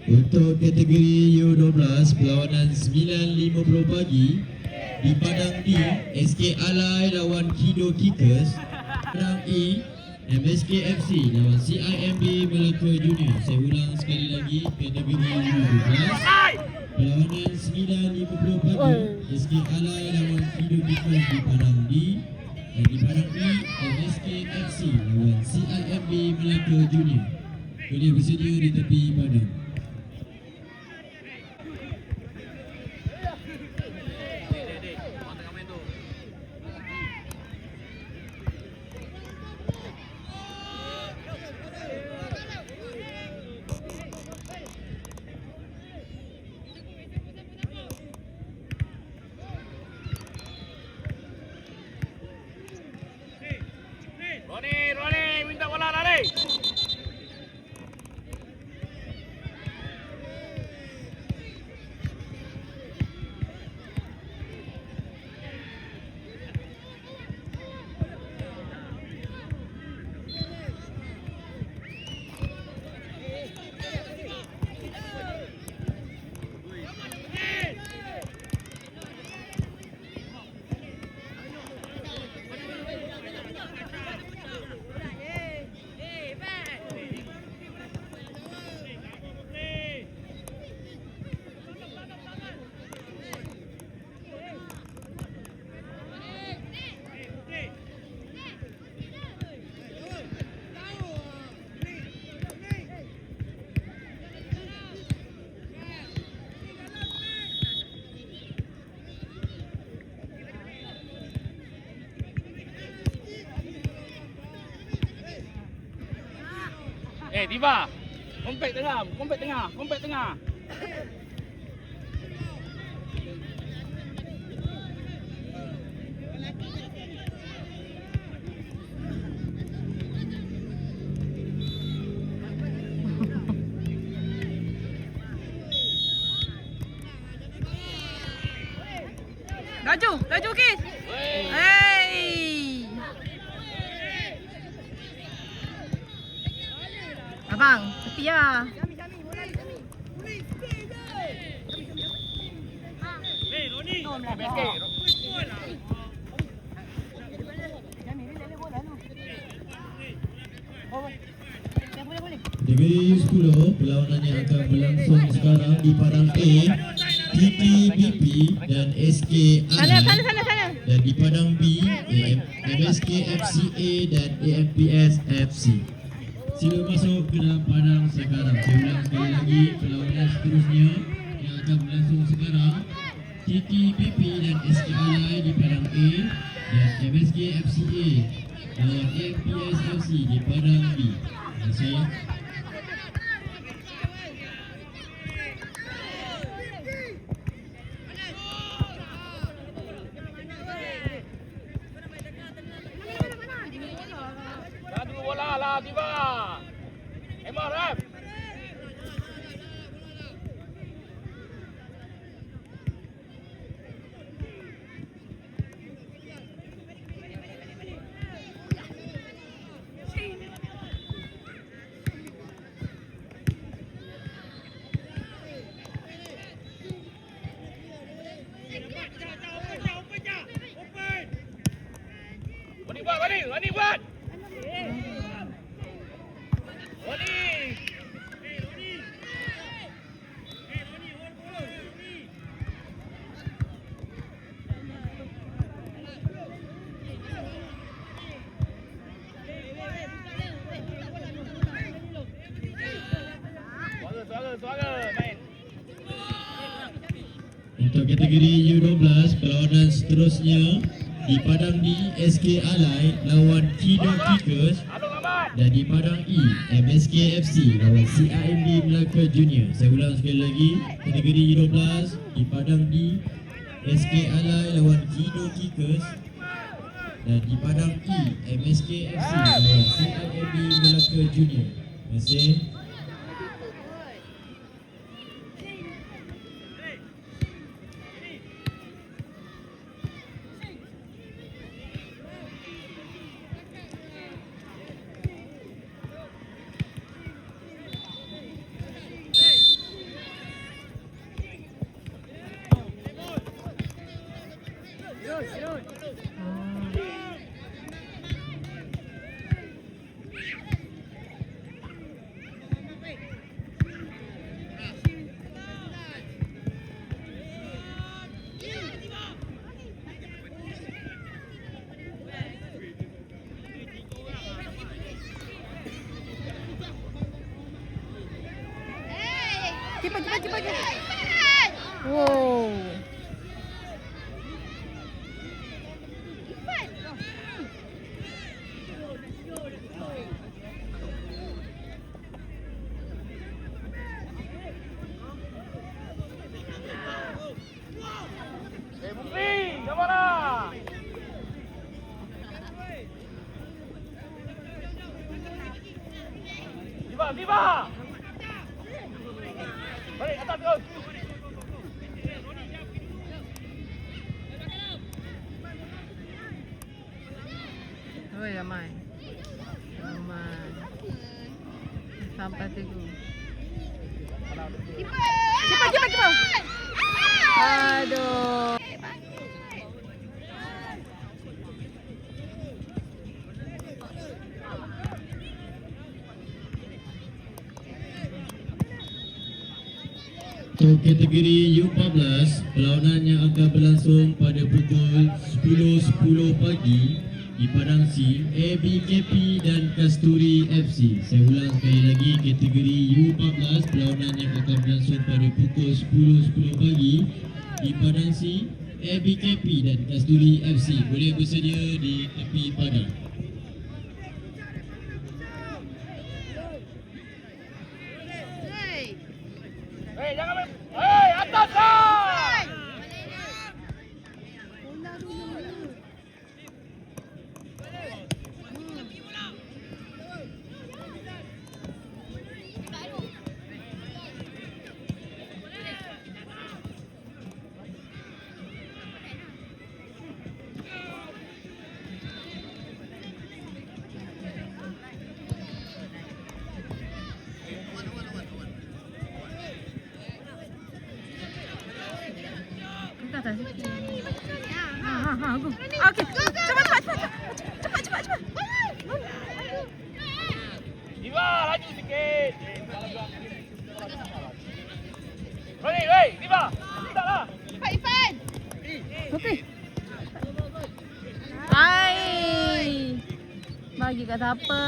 Untuk kategori U12 perlawanan 9.50 pagi di Padang D, SK Alai lawan Kido Kickers. Padang E, MSK FC lawan CIMB Melaka Junior. Saya ulang sekali lagi, kategori U12 perlawanan 9.50 pagi, SK Alai lawan Kido Kickers di Padang D. Dan di Padang E, MSK FC lawan CIMB Melaka Junior. Boleh bersedia di tepi padang. Roni, minta bola lari. Tiba. Kompak tengah. Laju Kis. Hey. Abang, tepi lah. Kategori U10 perlawanan yang akan berlangsung sekarang di Padang A, TTBP dan SK Alai. Sana. Dan di Padang B, MSK FCA dan AMPS FC. Sila masuk ke dalam padang sekarang. Saya ulang sekali lagi, perlawanan seterusnya yang akan berlangsung sekarang, TTBP dan SK Alai di Padang A dan MSK FCA dan AMPS FC di Padang B. Terima kasih. Dulu bola lah tiba. Emar rap. Wani buat. Suara main. Untuk kategori U12 perlawanan seterusnya di Padang D, SK Alai lawan Kido Kickers. Dan di Padang E, MSK FC lawan CIMB Melaka Junior. Saya ulang sekali lagi, kategori U12 di Padang D, SK Alai lawan Kido Kickers. Dan di Padang E, MSK FC lawan CIMB Melaka Junior. Terima kasih. Cepat. Wow. Bukti, ke mana? Viva! Balik atas terus. Oi, ramai. Sampai tu. Cepat. Aduh. Untuk kategori U14, perlawanan yang akan berlangsung pada pukul 10.10 pagi di Padang C, ABKP dan Kasturi FC. Saya ulang sekali lagi, kategori U14, perlawanan yang akan berlangsung pada pukul 10.10 pagi di Padang C, ABKP dan Kasturi FC. Boleh bersedia di tepi padang. Hei, jangan main. Hei, atas lah! Go. Okey. Cepat. Viva, laju sikit. Roni, wei, Viva. Taklah. Okey. Hai. Bagi kat siapa?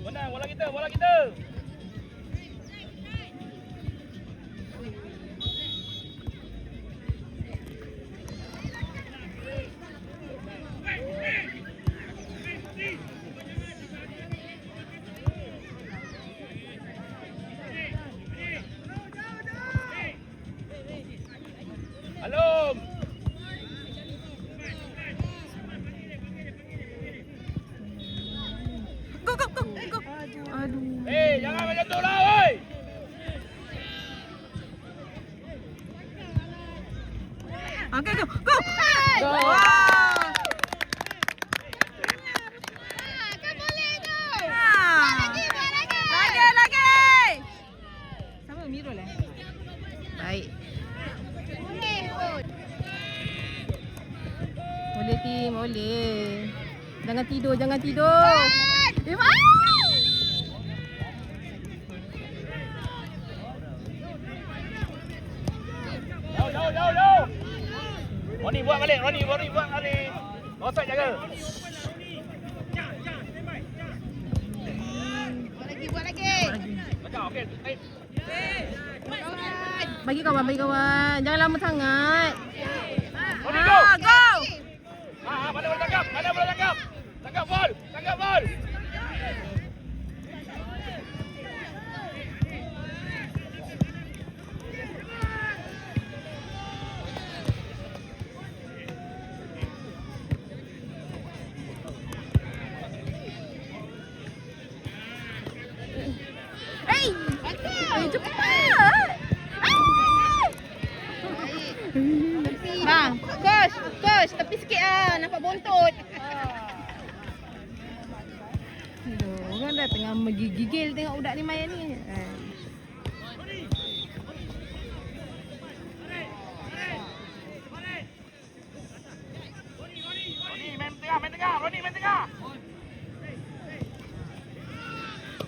Menang, bola kita. Alum. Go. Aduh. Jangan macam tu lah, woi. Okey, go. Wow. Kau boleh tu. Lagi. Sama Mirul Baik. Boleh tim, boleh. Jangan tidur. Jauh. Roni buat balik. Rosak jaga. Buat lagi. Okey. Bagi kawan. Jangan lama sangat. Roni go. Go. Mana boleh tangkap? Tangkap bol. Cepat. Bang, coach, tepi sikit nampak bontot. Orang dah tengah menggigil tengok budak ni main ni. Roni main tengah.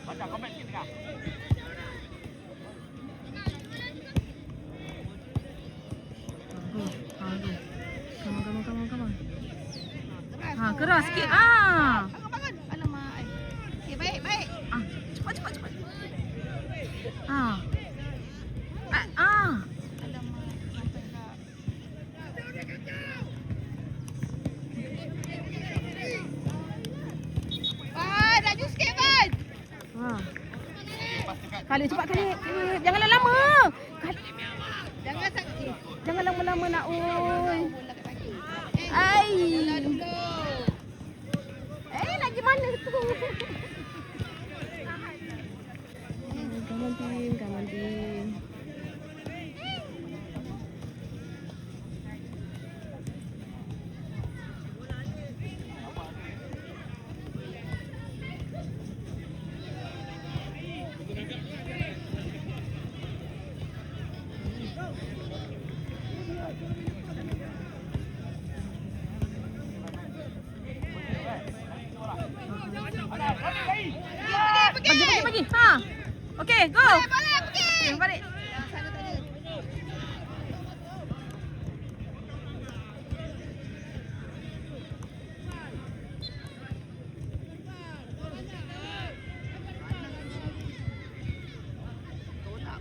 Baca komen sikit tengah. keras sikit. Ah. Bangun. Alamak. Okey, baik, baik. Ah, cepat. Ah. Ah. Alamak, sampai tak. Laju sikit, Ban. Ah. Khalid cepat Khalid. Janganlah lama. Khalid, Jangan sangat. jangan lama-lama nak oi. Bola kat kaki. Ai. Bola dulu. Lagi mana tu? Come on team. Pergi. Ha. Okey, go. Balik, pergi. Balik. Sana tak ada.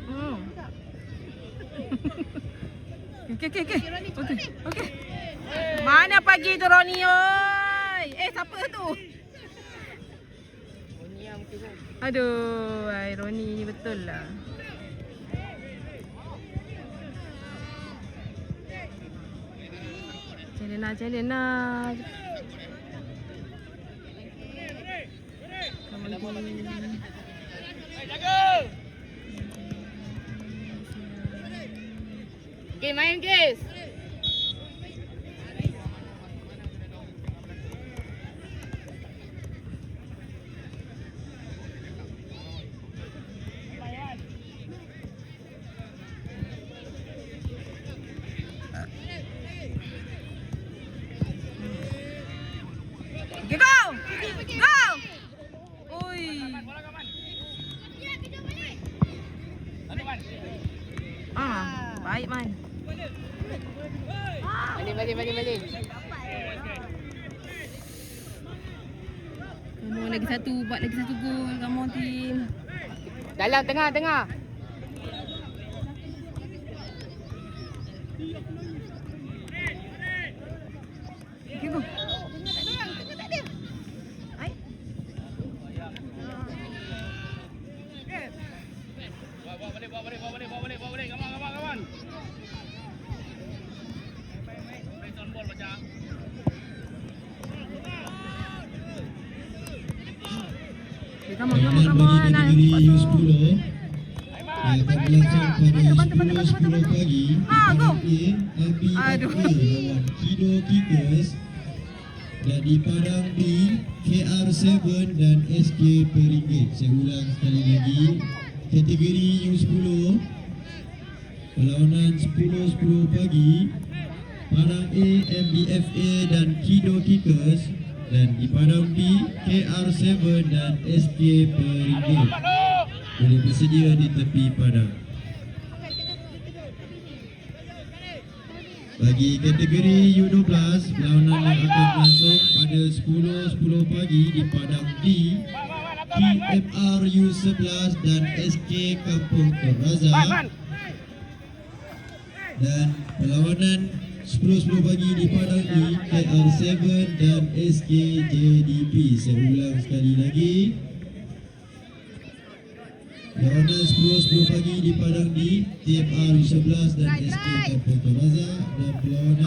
Hmm. Okey. Mana pagi tu Roni oi? Siapa tu? Aduh, Roni ni betul lah. Celena. Jaga. Okay, main guys. Okay, go! Go! Oi. Bola kat Man. Tadi Man. Baik Man. Balik. Come on, lagi satu. Buat lagi satu gol. Come on team. Dalam tengah. Okay, go. Tengah tak ada. Ai. Bawa balik. Kawan. Play on ball macam. Okay, come on. Permainan bagi kategori U10 akan berlangsung pada 10 pagi di padang A, LBFA lawan Kido Kickers, dan di padang B, KR7 dan SK Peringgit. Saya ulang sekali lagi, kategori U10 perlawanan 10 pagi, padang A, MBFA dan Kido Kickers, dan di padang B, KR7 dan SK Peringgit. Boleh bersedia di tepi padang. Bagi kategori U12, perlawanan yang akan berlangsung pada 10 pagi di padang D, TMR U11 dan SK Kampung Terraza, dan perlawanan 10 pagi di padang E, KR7 dan SK JDP. Saya ulang sekali lagi, perlawanan 10 pagi di padang D, TMR U11 dan SK Kampung Terraza, dan perlawanan